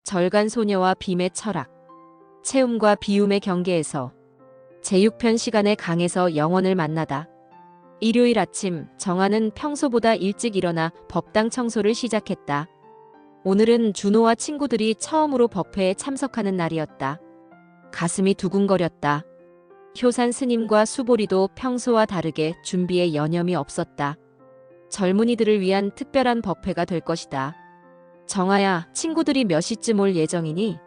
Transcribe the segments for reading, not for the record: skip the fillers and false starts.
절간 소녀와 빔의 철학, 체움과 비움의 경계에서 제6편 시간에 강에서 영혼을 만나다. 일요일 아침 정아는 평소보다 일찍 일어나 법당 청소를 시작했다. 오늘은 준호와 친구들이 처음으로 법회에 참석하는 날이었다. 가슴이 두근거렸다. 효산 스님과 수보리도 평소와 다르게 준비에 여념이 없었다. 젊은이들을 위한 특별한 법회가 될 것이다. 정아야, 친구들이 몇 시쯤 올 예정이니?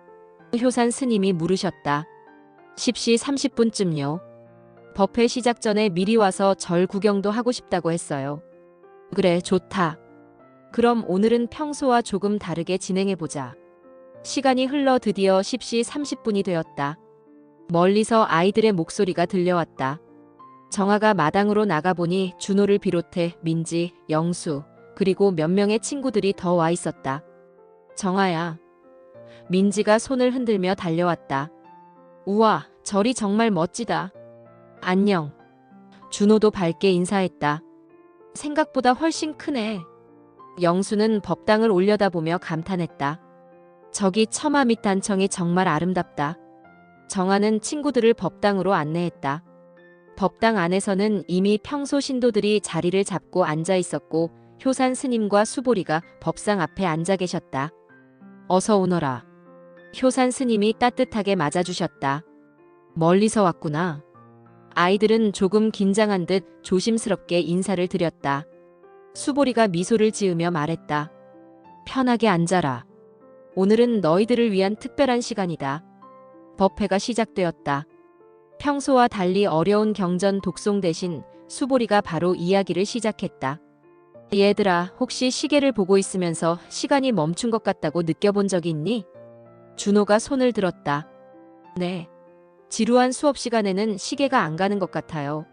효산 스님이 물으셨다. 10시 30분쯤요. 법회 시작 전에 미리 와서 절 구경도 하고 싶다고 했어요. 그래, 좋다. 그럼 오늘은 평소와 조금 다르게 진행해보자. 시간이 흘러 드디어 10시 30분이 되었다. 멀리서 아이들의 목소리가 들려왔다. 정아가 마당으로 나가보니 준호를 비롯해 민지, 영수, 그리고 몇 명의 친구들이 더 와 있었다. 정아야. 민지가 손을 흔들며 달려왔다. 우와, 절이 정말 멋지다. 안녕. 준호도 밝게 인사했다. 생각보다 훨씬 크네. 영수는 법당을 올려다보며 감탄했다. 저기 처마 밑 단청이 정말 아름답다. 정아는 친구들을 법당으로 안내했다. 법당 안에서는 이미 평소 신도들이 자리를 잡고 앉아 있었고 효산 스님과 수보리가 법상 앞에 앉아 계셨다. 어서 오너라. 효산 스님이 따뜻하게 맞아주셨다. 멀리서 왔구나. 아이들은 조금 긴장한 듯 조심스럽게 인사를 드렸다. 수보리가 미소를 지으며 말했다. 편하게 앉아라. 오늘은 너희들을 위한 특별한 시간이다. 법회가 시작되었다. 평소와 달리 어려운 경전 독송 대신 수보리가 바로 이야기를 시작했다. 얘들아, 혹시 시계를 보고 있으면서 시간이 멈춘 것 같다고 느껴본 적이 있니? 준호가 손을 들었다. 네. 지루한 수업 시간에는 시계가 안 가는 것 같아요.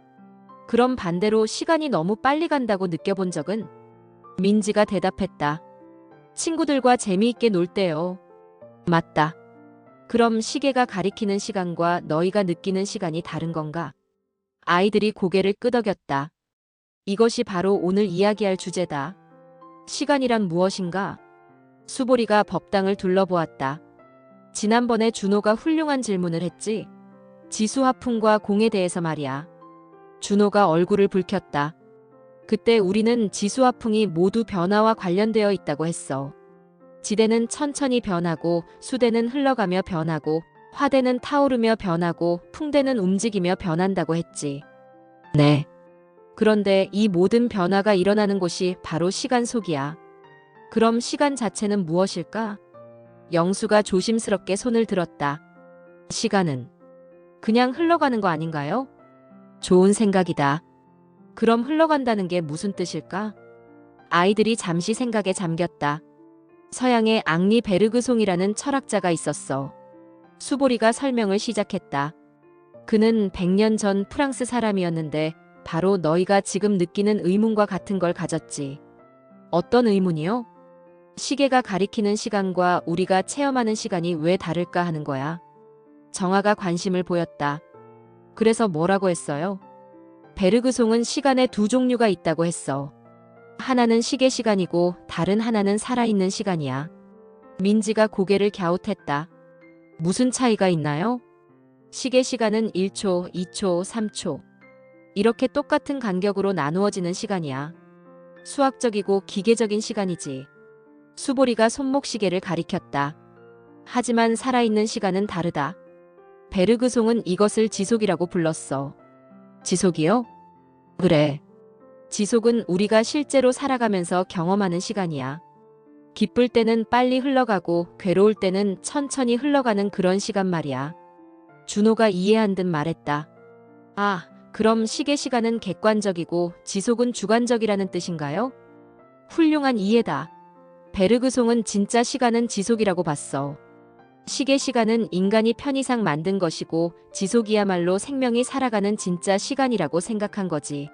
그럼 반대로 시간이 너무 빨리 간다고 느껴본 적은? 민지가 대답했다. 친구들과 재미있게 놀 때요. 맞다. 그럼 시계가 가리키는 시간과 너희가 느끼는 시간이 다른 건가? 아이들이 고개를 끄덕였다. 이것이 바로 오늘 이야기할 주제다. 시간이란 무엇인가? 수보리가 법당을 둘러보았다. 지난번에 준호가 훌륭한 질문을 했지. 지수화풍과 공에 대해서 말이야. 준호가 얼굴을 붉혔다. 그때 우리는 지수화풍이 모두 변화와 관련되어 있다고 했어. 지대는 천천히 변하고 수대는 흘러가며 변하고 화대는 타오르며 변하고 풍대는 움직이며 변한다고 했지. 네. 그런데 이 모든 변화가 일어나는 곳이 바로 시간 속이야. 그럼 시간 자체는 무엇일까? 영수가 조심스럽게 손을 들었다. 시간은 그냥 흘러가는 거 아닌가요? 좋은 생각이다. 그럼 흘러간다는 게 무슨 뜻일까? 아이들이 잠시 생각에 잠겼다. 서양의 앙리 베르그송이라는 철학자가 있었어. 수보리가 설명을 시작했다. 그는 100년 전 프랑스 사람이었는데 바로 너희가 지금 느끼는 의문과 같은 걸 가졌지. 어떤 의문이요? 시계가 가리키는 시간과 우리가 체험하는 시간이 왜 다를까 하는 거야. 정아가 관심을 보였다. 그래서 뭐라고 했어요? 베르그송은 시간의 두 종류가 있다고 했어. 하나는 시계 시간이고 다른 하나는 살아있는 시간이야. 민지가 고개를 갸웃했다. 무슨 차이가 있나요? 시계 시간은 1초, 2초, 3초. 이렇게 똑같은 간격으로 나누어지는 시간이야. 수학적이고 기계적인 시간이지. 수보리가 손목시계를 가리켰다. 하지만 살아있는 시간은 다르다. 베르그송은 이것을 지속이라고 불렀어. 지속이요? 그래. 지속은 우리가 실제로 살아가면서 경험하는 시간이야. 기쁠 때는 빨리 흘러가고 괴로울 때는 천천히 흘러가는 그런 시간 말이야. 준호가 이해한 듯 말했다. 아, 그럼 시계 시간은 객관적이고 지속은 주관적이라는 뜻인가요? 훌륭한 이해다. 베르그송은 진짜 시간은 지속이라고 봤어. 시계 시간은 인간이 편의상 만든 것이고 지속이야말로 생명이 살아가는 진짜 시간이라고 생각한 거지.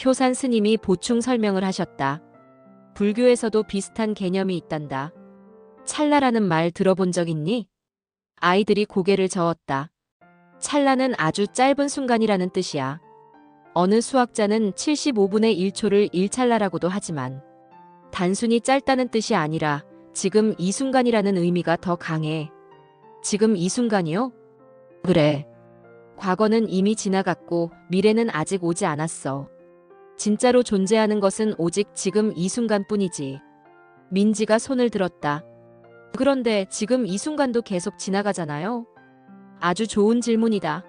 효산 스님이 보충 설명을 하셨다. 불교에서도 비슷한 개념이 있단다. 찰나라는 말 들어본 적 있니? 아이들이 고개를 저었다. 찰나는 아주 짧은 순간이라는 뜻이야. 어느 수학자는 75분의 1초를 1찰나라고도 하지만 단순히 짧다는 뜻이 아니라 지금 이 순간이라는 의미가 더 강해. 지금 이 순간이요? 그래. 과거는 이미 지나갔고 미래는 아직 오지 않았어. 진짜로 존재하는 것은 오직 지금 이 순간뿐이지. 민지가 손을 들었다. 그런데 지금 이 순간도 계속 지나가잖아요. 아주 좋은 질문이다.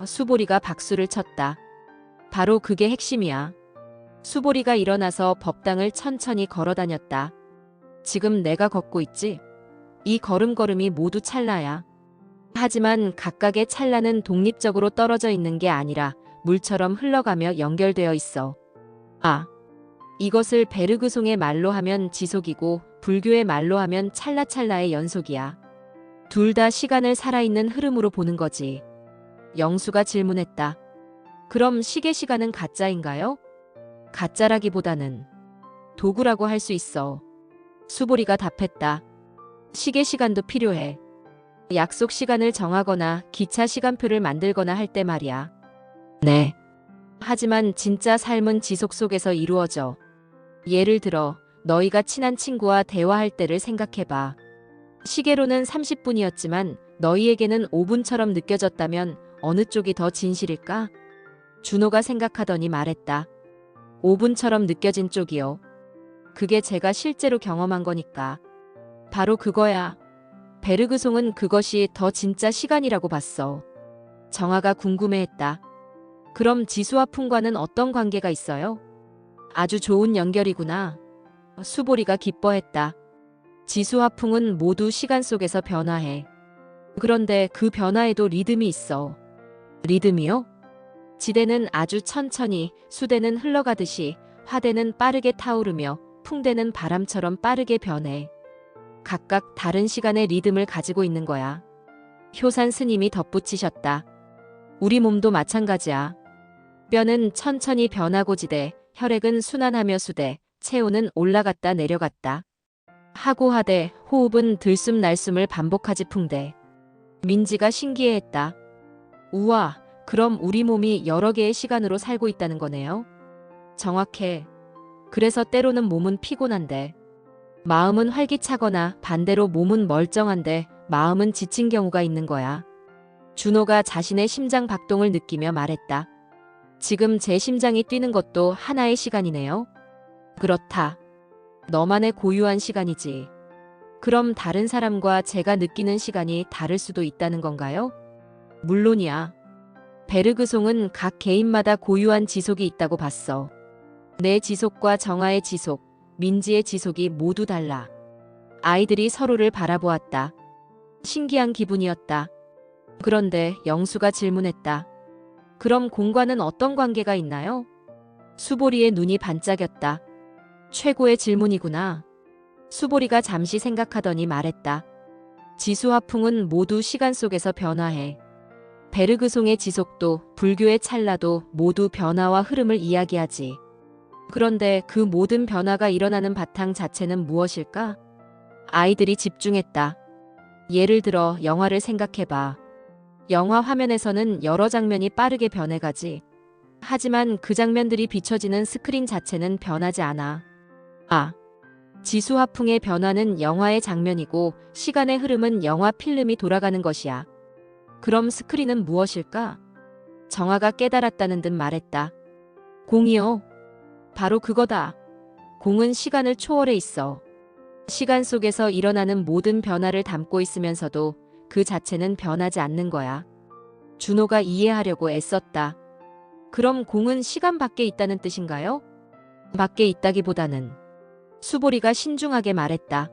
수보리가 박수를 쳤다. 바로 그게 핵심이야. 수보리가 일어나서 법당을 천천히 걸어 다녔다. 지금 내가 걷고 있지? 이 걸음걸음이 모두 찰나야. 하지만 각각의 찰나는 독립적으로 떨어져 있는 게 아니라 물처럼 흘러가며 연결되어 있어. 아, 이것을 베르그송의 말로 하면 지속이고 불교의 말로 하면 찰나찰나의 연속이야. 둘 다 시간을 살아있는 흐름으로 보는 거지. 영수가 질문했다. 그럼 시계 시간은 가짜인가요? 가짜라기보다는 도구라고 할 수 있어. 수보리가 답했다. 시계 시간도 필요해. 약속 시간을 정하거나 기차 시간표를 만들거나 할 때 말이야. 네. 하지만 진짜 삶은 지속 속에서 이루어져. 예를 들어 너희가 친한 친구와 대화할 때를 생각해봐. 시계로는 30분이었지만 너희에게는 5분처럼 느껴졌다면 어느 쪽이 더 진실일까? 준호가 생각하더니 말했다. 5분처럼 느껴진 쪽이요. 그게 제가 실제로 경험한 거니까. 바로 그거야. 베르그송은 그것이 더 진짜 시간이라고 봤어. 정아가 궁금해했다. 그럼 지수화풍과는 어떤 관계가 있어요? 아주 좋은 연결이구나. 수보리가 기뻐했다. 지수화풍은 모두 시간 속에서 변화해. 그런데 그 변화에도 리듬이 있어. 리듬이요? 지대는 아주 천천히, 수대는 흘러가듯이, 화대는 빠르게 타오르며 풍대는 바람처럼 빠르게 변해. 각각 다른 시간의 리듬을 가지고 있는 거야. 효산 스님이 덧붙이셨다. 우리 몸도 마찬가지야. 뼈는 천천히 변하고 지대, 혈액은 순환하며 수대, 체온은 올라갔다 내려갔다. 하고 하대, 호흡은 들숨 날숨을 반복하지 풍대. 민지가 신기해했다. 우와, 그럼 우리 몸이 여러 개의 시간으로 살고 있다는 거네요. 정확해. 그래서 때로는 몸은 피곤한데, 마음은 활기차거나 반대로 몸은 멀쩡한데 마음은 지친 경우가 있는 거야. 준호가 자신의 심장 박동을 느끼며 말했다. 지금 제 심장이 뛰는 것도 하나의 시간이네요. 그렇다. 너만의 고유한 시간이지. 그럼 다른 사람과 제가 느끼는 시간이 다를 수도 있다는 건가요? 물론이야. 베르그송은 각 개인마다 고유한 지속이 있다고 봤어. 내 지속과 정아의 지속, 민지의 지속이 모두 달라. 아이들이 서로를 바라보았다. 신기한 기분이었다. 그런데 영수가 질문했다. 그럼 공과는 어떤 관계가 있나요? 수보리의 눈이 반짝였다. 최고의 질문이구나. 수보리가 잠시 생각하더니 말했다. 지수화풍은 모두 시간 속에서 변화해. 베르그송의 지속도 불교의 찰나도 모두 변화와 흐름을 이야기하지. 그런데 그 모든 변화가 일어나는 바탕 자체는 무엇일까? 아이들이 집중했다. 예를 들어 영화를 생각해봐. 영화 화면에서는 여러 장면이 빠르게 변해가지. 하지만 그 장면들이 비춰지는 스크린 자체는 변하지 않아. 아, 지수화풍의 변화는 영화의 장면이고 시간의 흐름은 영화 필름이 돌아가는 것이야. 그럼 스크린은 무엇일까? 정아가 깨달았다는 듯 말했다. 공이요. 바로 그거다. 공은 시간을 초월해 있어. 시간 속에서 일어나는 모든 변화를 담고 있으면서도 그 자체는 변하지 않는 거야. 준호가 이해하려고 애썼다. 그럼 공은 시간 밖에 있다는 뜻인가요? 밖에 있다기보다는. 수보리가 신중하게 말했다.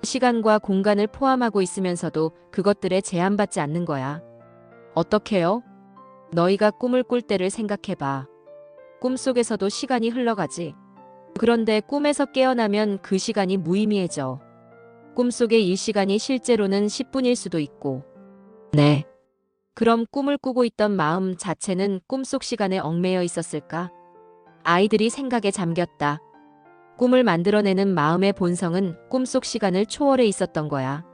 시간과 공간을 포함하고 있으면서도 그것들에 제한받지 않는 거야. 어떻게요? 너희가 꿈을 꿀 때를 생각해봐. 꿈속에서도 시간이 흘러가지. 그런데 꿈에서 깨어나면 그 시간이 무의미해져. 꿈속의 일시간이 실제로는 10분일 수도 있고. 네. 그럼 꿈을 꾸고 있던 마음 자체는 꿈속 시간에 얽매여 있었을까? 아이들이 생각에 잠겼다. 꿈을 만들어내는 마음의 본성은 꿈속 시간을 초월해 있었던 거야.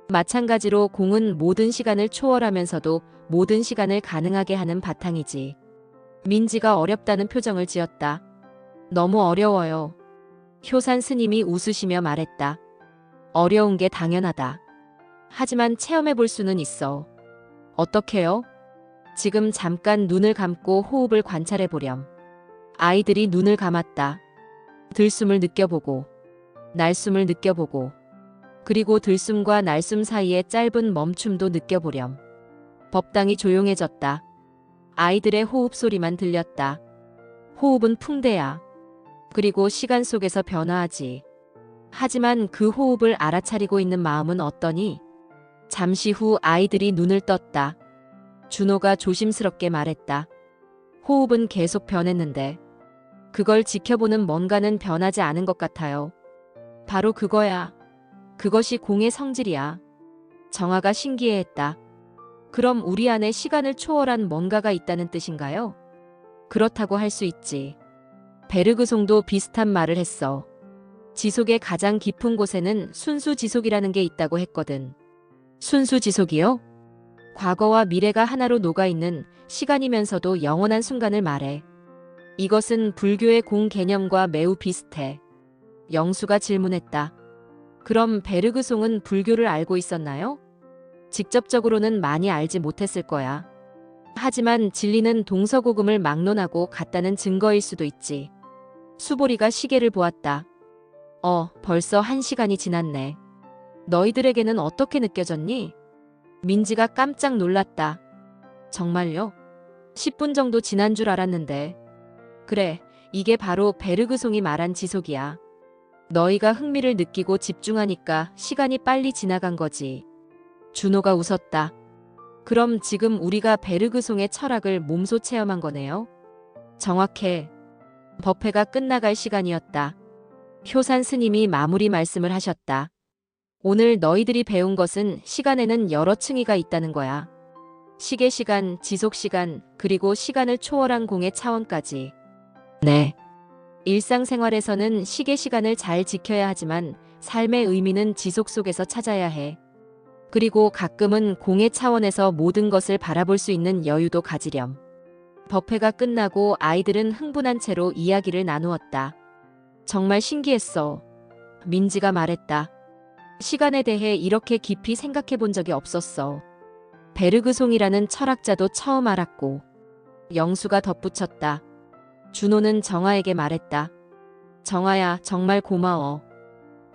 마찬가지로 공은 모든 시간을 초월하면서도 모든 시간을 가능하게 하는 바탕이지. 민지가 어렵다는 표정을 지었다. 너무 어려워요. 효산 스님이 웃으시며 말했다. 어려운 게 당연하다. 하지만 체험해 볼 수는 있어. 어떻게요? 지금 잠깐 눈을 감고 호흡을 관찰해 보렴. 아이들이 눈을 감았다. 들숨을 느껴보고, 날숨을 느껴보고, 그리고 들숨과 날숨 사이의 짧은 멈춤도 느껴보렴. 법당이 조용해졌다. 아이들의 호흡 소리만 들렸다. 호흡은 풍대야. 그리고 시간 속에서 변화하지. 하지만 그 호흡을 알아차리고 있는 마음은 어떠니? 잠시 후 아이들이 눈을 떴다. 준호가 조심스럽게 말했다. 호흡은 계속 변했는데 그걸 지켜보는 뭔가는 변하지 않은 것 같아요. 바로 그거야. 그것이 공의 성질이야. 정아가 신기해했다. 그럼 우리 안에 시간을 초월한 뭔가가 있다는 뜻인가요? 그렇다고 할 수 있지. 베르그송도 비슷한 말을 했어. 지속의 가장 깊은 곳에는 순수지속이라는 게 있다고 했거든. 순수지속이요? 과거와 미래가 하나로 녹아있는 시간이면서도 영원한 순간을 말해. 이것은 불교의 공 개념과 매우 비슷해. 영수가 질문했다. 그럼 베르그송은 불교를 알고 있었나요? 직접적으로는 많이 알지 못했을 거야. 하지만 진리는 동서고금을 막론하고 같다는 증거일 수도 있지. 수보리가 시계를 보았다. 벌써 1시간이 지났네. 너희들에게는 어떻게 느껴졌니? 민지가 깜짝 놀랐다. 정말요? 10분 정도 지난 줄 알았는데. 그래, 이게 바로 베르그송이 말한 지속이야. 너희가 흥미를 느끼고 집중하니까 시간이 빨리 지나간 거지. 준호가 웃었다. 그럼 지금 우리가 베르그송의 철학을 몸소 체험한 거네요? 정확해. 법회가 끝나갈 시간이었다. 효산 스님이 마무리 말씀을 하셨다. 오늘 너희들이 배운 것은 시간에는 여러 층위가 있다는 거야. 시계 시간, 지속 시간, 그리고 시간을 초월한 공의 차원까지. 네. 일상생활에서는 시계 시간을 잘 지켜야 하지만 삶의 의미는 지속 속에서 찾아야 해. 그리고 가끔은 공의 차원에서 모든 것을 바라볼 수 있는 여유도 가지렴. 법회가 끝나고 아이들은 흥분한 채로 이야기를 나누었다. 정말 신기했어. 민지가 말했다. 시간에 대해 이렇게 깊이 생각해 본 적이 없었어. 베르그송이라는 철학자도 처음 알았고. 영수가 덧붙였다. 준호는 정아에게 말했다. 정아야, 정말 고마워.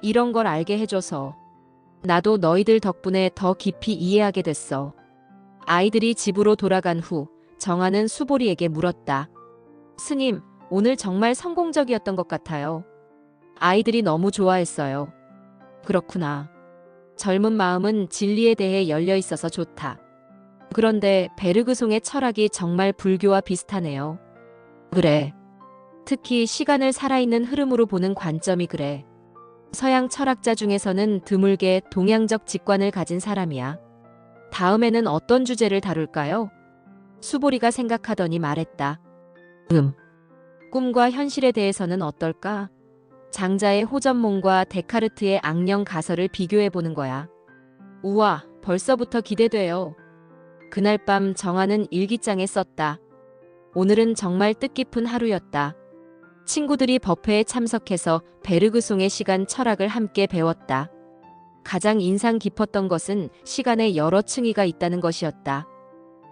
이런 걸 알게 해줘서. 나도 너희들 덕분에 더 깊이 이해하게 됐어. 아이들이 집으로 돌아간 후 정아는 수보리에게 물었다. 스님, 오늘 정말 성공적이었던 것 같아요. 아이들이 너무 좋아했어요. 그렇구나. 젊은 마음은 진리에 대해 열려 있어서 좋다. 그런데 베르그송의 철학이 정말 불교와 비슷하네요. 그래. 특히 시간을 살아있는 흐름으로 보는 관점이 그래. 서양 철학자 중에서는 드물게 동양적 직관을 가진 사람이야. 다음에는 어떤 주제를 다룰까요? 수보리가 생각하더니 말했다. 꿈과 현실에 대해서는 어떨까? 장자의 호전몽과 데카르트의 악령 가설을 비교해보는 거야. 우와, 벌써부터 기대돼요. 그날 밤 정아는 일기장에 썼다. 오늘은 정말 뜻깊은 하루였다. 친구들이 법회에 참석해서 베르그송의 시간 철학을 함께 배웠다. 가장 인상 깊었던 것은 시간에 여러 층위가 있다는 것이었다.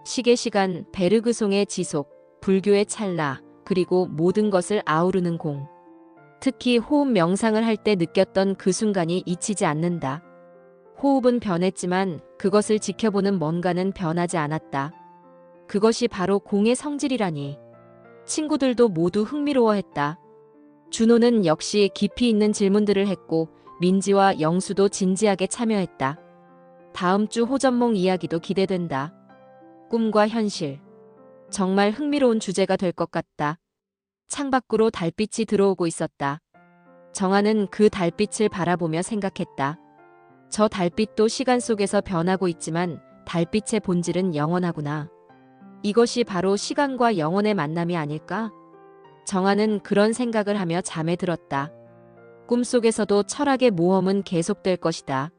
시계 시간, 베르그송의 지속, 불교의 찰나, 그리고 모든 것을 아우르는 공. 특히 호흡 명상을 할 때 느꼈던 그 순간이 잊히지 않는다. 호흡은 변했지만 그것을 지켜보는 뭔가는 변하지 않았다. 그것이 바로 공의 성질이라니. 친구들도 모두 흥미로워했다. 준호는 역시 깊이 있는 질문들을 했고 민지와 영수도 진지하게 참여했다. 다음 주 호전몽 이야기도 기대된다. 꿈과 현실. 정말 흥미로운 주제가 될 것 같다. 창밖으로 달빛이 들어오고 있었다. 정아는 그 달빛을 바라보며 생각했다. 저 달빛도 시간 속에서 변하고 있지만 달빛의 본질은 영원하구나. 이것이 바로 시간과 영혼의 만남이 아닐까? 정아는 그런 생각을 하며 잠에 들었다. 꿈속에서도 철학의 모험은 계속될 것이다.